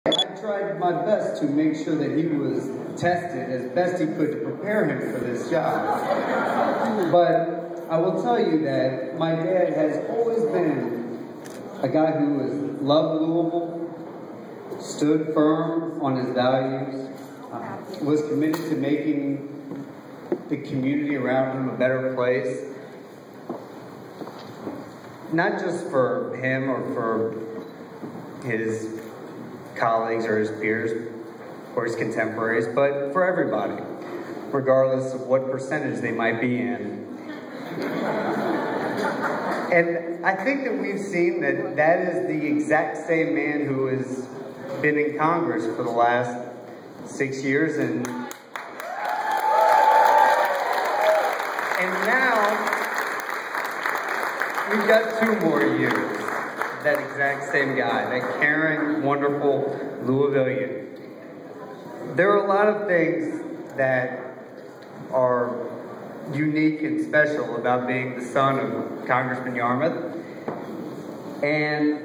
I tried my best to make sure that he was tested as best he could to prepare him for this job. But I will tell you that my dad has always been a guy who has loved Louisville, stood firm on his values, was committed to making the community around him a better place. Not just for him or for his colleagues or his peers or his contemporaries, but for everybody, regardless of what percentage they might be in. And I think that we've seen that that is the exact same man who has been in Congress for the last 6 years, and now we've got 2 more years. That exact same guy, that caring, wonderful Louisvillian. There are a lot of things that are unique and special about being the son of Congressman Yarmuth. And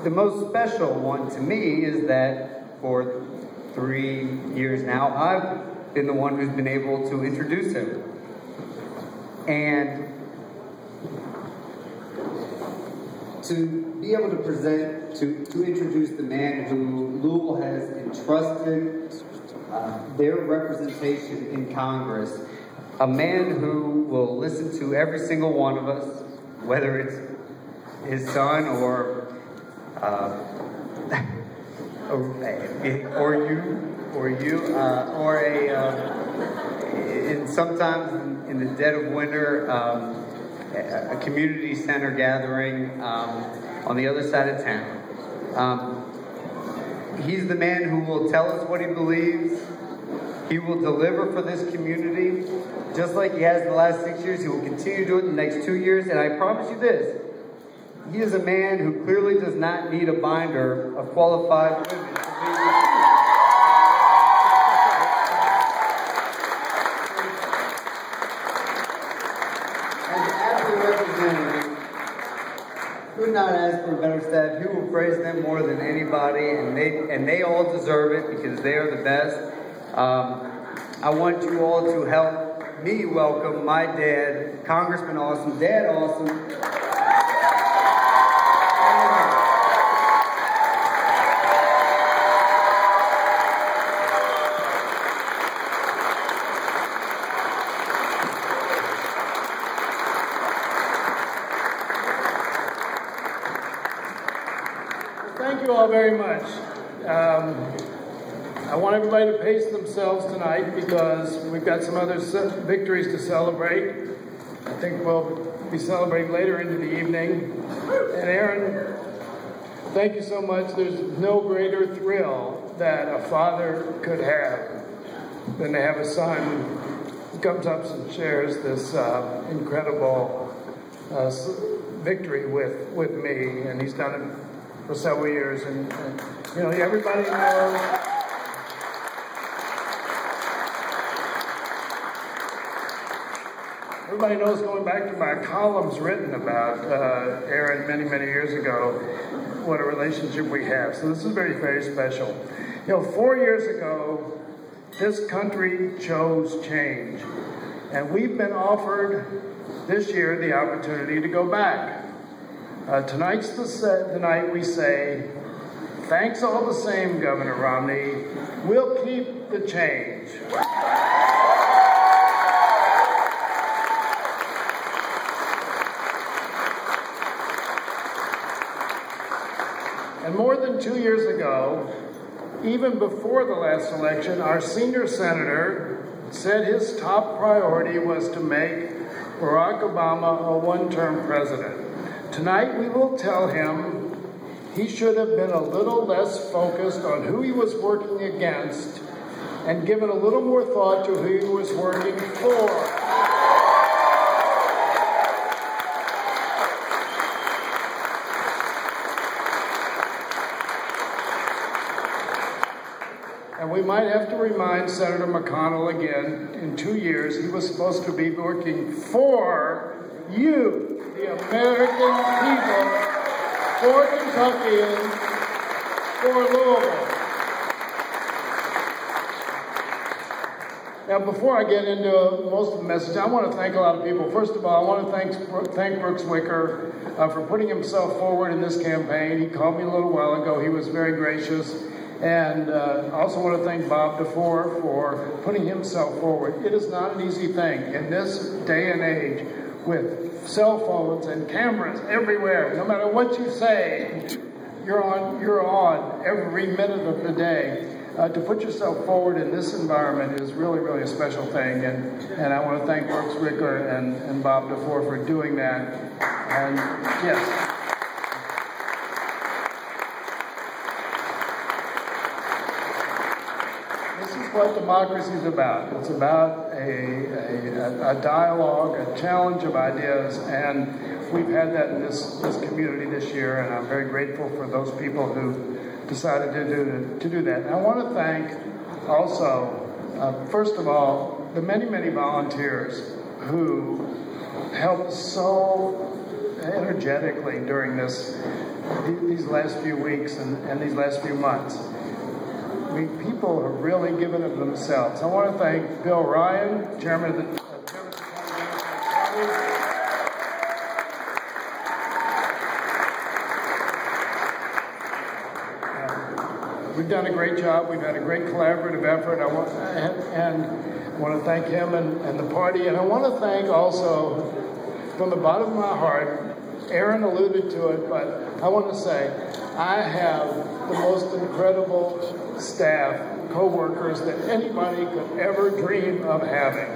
the most special one to me is that for 3 years now, I've been the one who's been able to introduce him. And to be able to present, to introduce the man who Louisville has entrusted their representation in Congress, a man who will listen to every single one of us, whether it's his son or sometimes in the dead of winter, a community center gathering on the other side of town. He's the man who will tell us what he believes. He will deliver for this community, just like he has in the last 6 years. He will continue to do it in the next 2 years. And I promise you this, he is a man who clearly does not need a binder of qualified women to be could not ask for a better staff. He will praise them more than anybody, and they all deserve it because they are the best. I want you all to help me welcome my dad, Congressman Awesome, Dad Awesome. Thank you all very much. I want everybody to pace themselves tonight because we've got some other victories to celebrate. I think we'll be celebrating later into the evening. And Aaron, thank you so much. There's no greater thrill that a father could have than to have a son who comes up and shares this incredible victory with me. And he's done it for several years, and you know, everybody knows. Everybody knows, going back to my columns written about Aaron many years ago, what a relationship we have. So this is very, very special. You know, 4 years ago, this country chose change, and we've been offered this year the opportunity to go back. Tonight's the night we say, thanks all the same, Governor Romney. We'll keep the change. And more than 2 years ago, even before the last election, our senior senator said his top priority was to make Barack Obama a one-term president. Tonight we will tell him he should have been a little less focused on who he was working against and given a little more thought to who he was working for. And we might have to remind Senator McConnell again, in 2 years, he was supposed to be working for you, the American people, for Kentuckians, for Louisville. Now, before I get into most of the message, I want to thank a lot of people. First of all, I want to thank Brooks Wicker for putting himself forward in this campaign. He called me a little while ago. He was very gracious. And I also want to thank Bob DeFore for putting himself forward. It is not an easy thing in this day and age with cell phones and cameras everywhere. No matter what you say, you're on every minute of the day. To put yourself forward in this environment is really, really a special thing. And I want to thank Brooks Wicker and Bob DeFore for doing that. And yes. What democracy is about. It's about a dialogue, a challenge of ideas, and we've had that in this community this year, and I'm very grateful for those people who decided to do that. And I want to thank also, first of all, the many, many volunteers who helped so energetically during these last few weeks and these last few months. People have really given of themselves. I want to thank Bill Ryan, Chairman of the We've done a great job. We've had a great collaborative effort. I want to thank him and the party. And I want to thank also, from the bottom of my heart, Aaron alluded to it, but I want to say, I have the most incredible staff, co-workers that anybody could ever dream of having.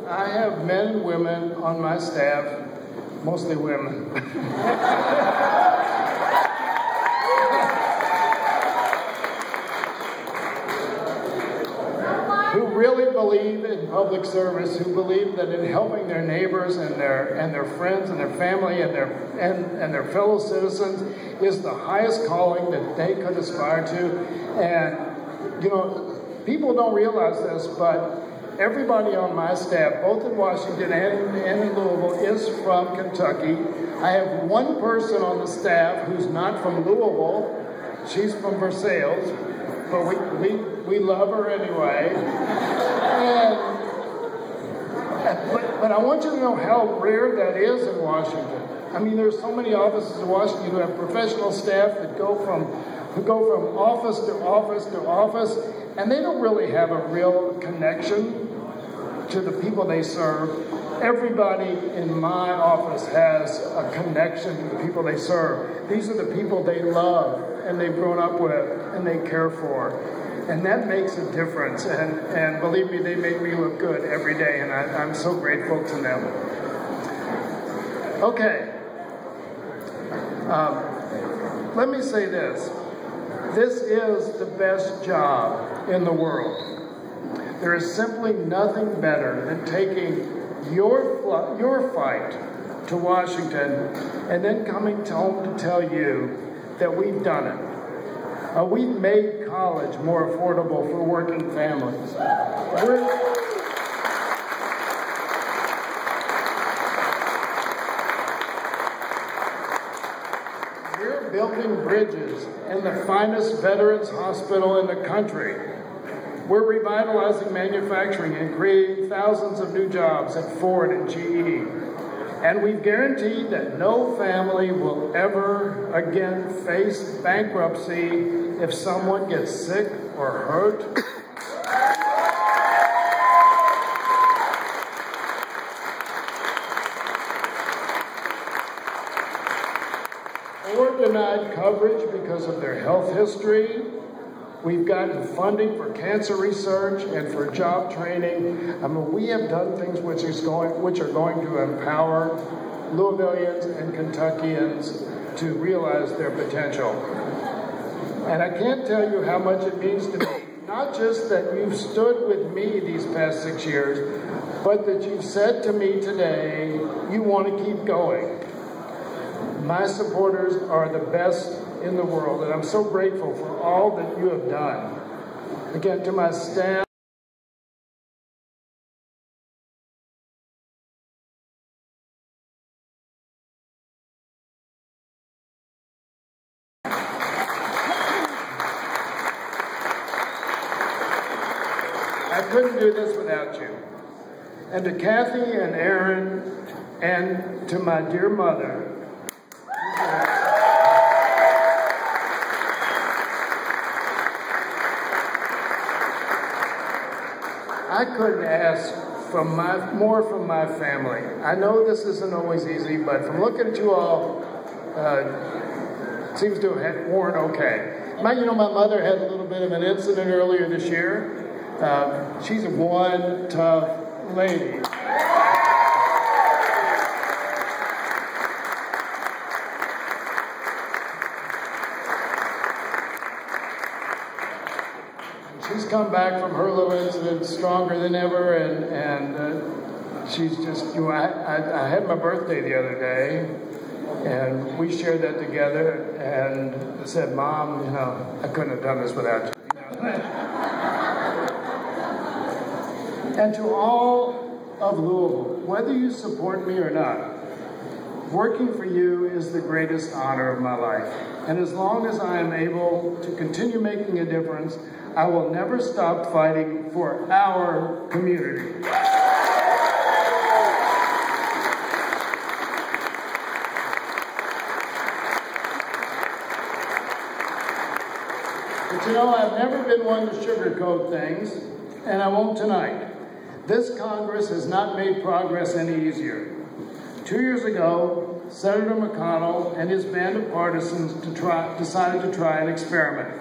I have men and women on my staff, mostly women. Who really believe in public service, who believe that in helping their neighbors and their friends and their family and their fellow citizens is the highest calling that they could aspire to. And you know, people don't realize this, but everybody on my staff, both in Washington and in Louisville, is from Kentucky. I have one person on the staff who's not from Louisville. She's from Versailles, but we love her anyway. But I want you to know how rare that is in Washington. I mean, there's so many offices in Washington who have professional staff that go from office to office to office, and they don't really have a real connection to the people they serve. Everybody in my office has a connection to the people they serve. These are the people they love and they've grown up with and they care for. And that makes a difference. And believe me, they make me look good every day, and I'm so grateful to them. Okay. Let me say this. This is the best job in the world. There is simply nothing better than taking your fight to Washington and then coming home to tell you that we've done it. We've made college more affordable for working families. We're building bridges in the finest veterans hospital in the country. We're revitalizing manufacturing and creating thousands of new jobs at Ford and GE. And we've guaranteed that no family will ever again face bankruptcy if someone gets sick or hurt. Or denied coverage because of their health history. We've gotten funding for cancer research and for job training. I mean, we have done things which are going to empower Louisvillians and Kentuckians to realize their potential. And I can't tell you how much it means to me, not just that you've stood with me these past 6 years, but that you've said to me today, you want to keep going. My supporters are the best in the world, and I'm so grateful for all that you have done. Again, to my staff, I couldn't do this without you. And to Kathy and Aaron and to my dear mother, I couldn't ask for more from my family. I know this isn't always easy, but from looking at you all, it seems to have worn okay. My mother had a little bit of an incident earlier this year. She's one tough lady. She's come back from her little incident stronger than ever, and she's just, I had my birthday the other day, and we shared that together, and I said, Mom, I couldn't have done this without you. And to all of Louisville, whether you support me or not, working for you is the greatest honor of my life. And as long as I am able to continue making a difference, I will never stop fighting for our community. But I've never been one to sugarcoat things, and I won't tonight. This Congress has not made progress any easier. 2 years ago, Senator McConnell and his band of partisans decided to try an experiment.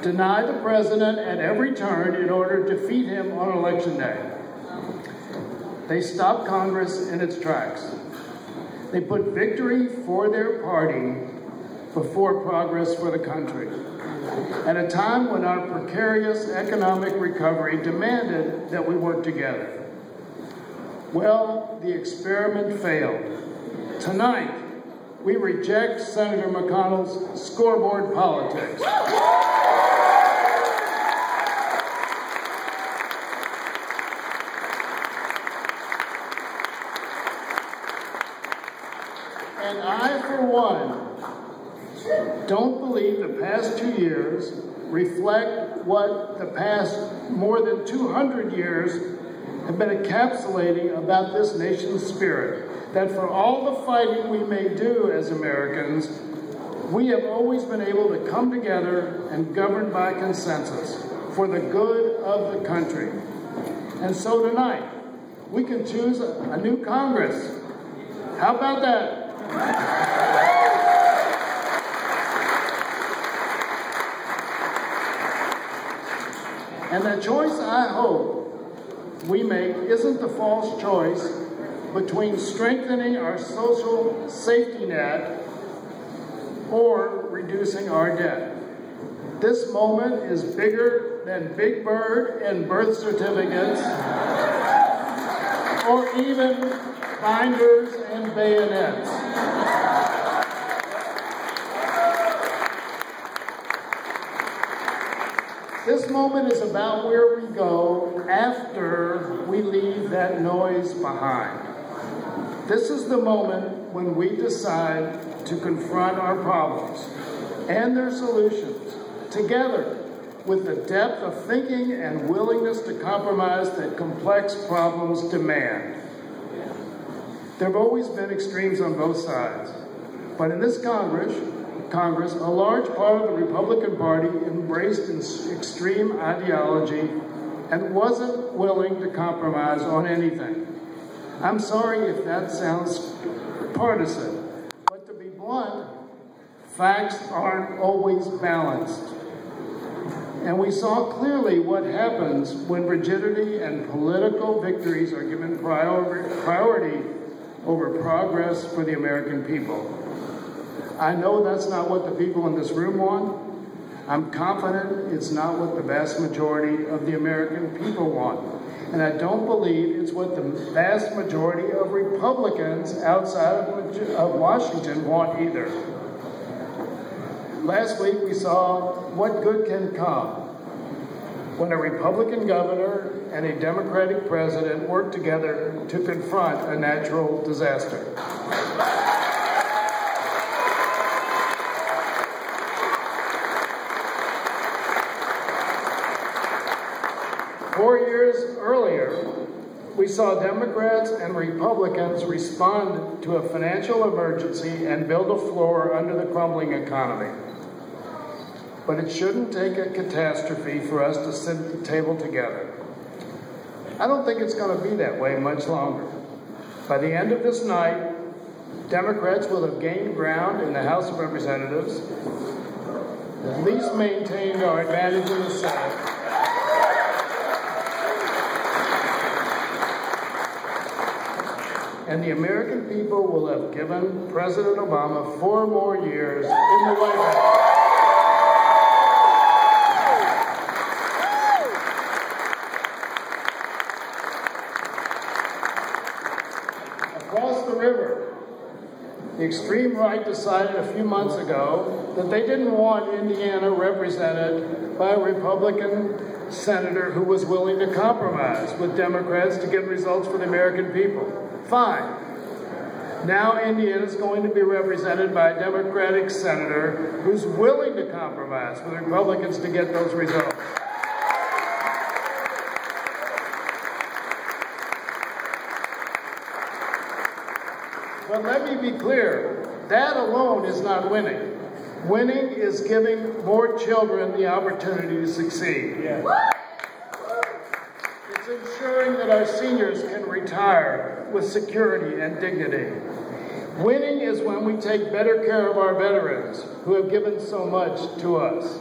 Deny the president at every turn in order to defeat him on Election Day. They stopped Congress in its tracks. They put victory for their party before progress for the country. At a time when our precarious economic recovery demanded that we work together. Well, the experiment failed. Tonight, we reject Senator McConnell's scoreboard politics. And I, for one, don't believe the past 2 years reflect what the past more than 200 years have been encapsulating about this nation's spirit. That for all the fighting we may do as Americans, we have always been able to come together and govern by consensus for the good of the country. And so tonight, we can choose a new Congress. How about that? And the choice I hope we make isn't the false choice between strengthening our social safety net or reducing our debt. This moment is bigger than Big Bird and birth certificates, or even binders and bayonets. This moment is about where we go after we leave that noise behind. This is the moment when we decide to confront our problems and their solutions together with the depth of thinking and willingness to compromise that complex problems demand. There have always been extremes on both sides, but in this Congress, a large part of the Republican Party embraced extreme ideology and wasn't willing to compromise on anything. I'm sorry if that sounds partisan, but to be blunt, facts aren't always balanced. And we saw clearly what happens when rigidity and political victories are given priority over progress for the American people. I know that's not what the people in this room want. I'm confident it's not what the vast majority of the American people want. And I don't believe it's what the vast majority of Republicans outside of Washington want either. Last week we saw what good can come when a Republican governor and a Democratic president work together to confront a natural disaster. 4 years earlier, we saw Democrats and Republicans respond to a financial emergency and build a floor under the crumbling economy. But it shouldn't take a catastrophe for us to sit at the table together. I don't think it's going to be that way much longer. By the end of this night, Democrats will have gained ground in the House of Representatives, at least maintained our advantage in the Senate, and the American people will have given President Obama 4 more years in the White House. Across the river, the extreme right decided a few months ago that they didn't want Indiana represented by a Republican senator who was willing to compromise with Democrats to get results for the American people. Fine. Now Indiana is going to be represented by a Democratic senator who's willing to compromise with Republicans to get those results. But let me be clear, that alone is not winning. Winning is giving more children the opportunity to succeed. Yeah. It's ensuring that our seniors can retire with security and dignity. Winning is when we take better care of our veterans who have given so much to us.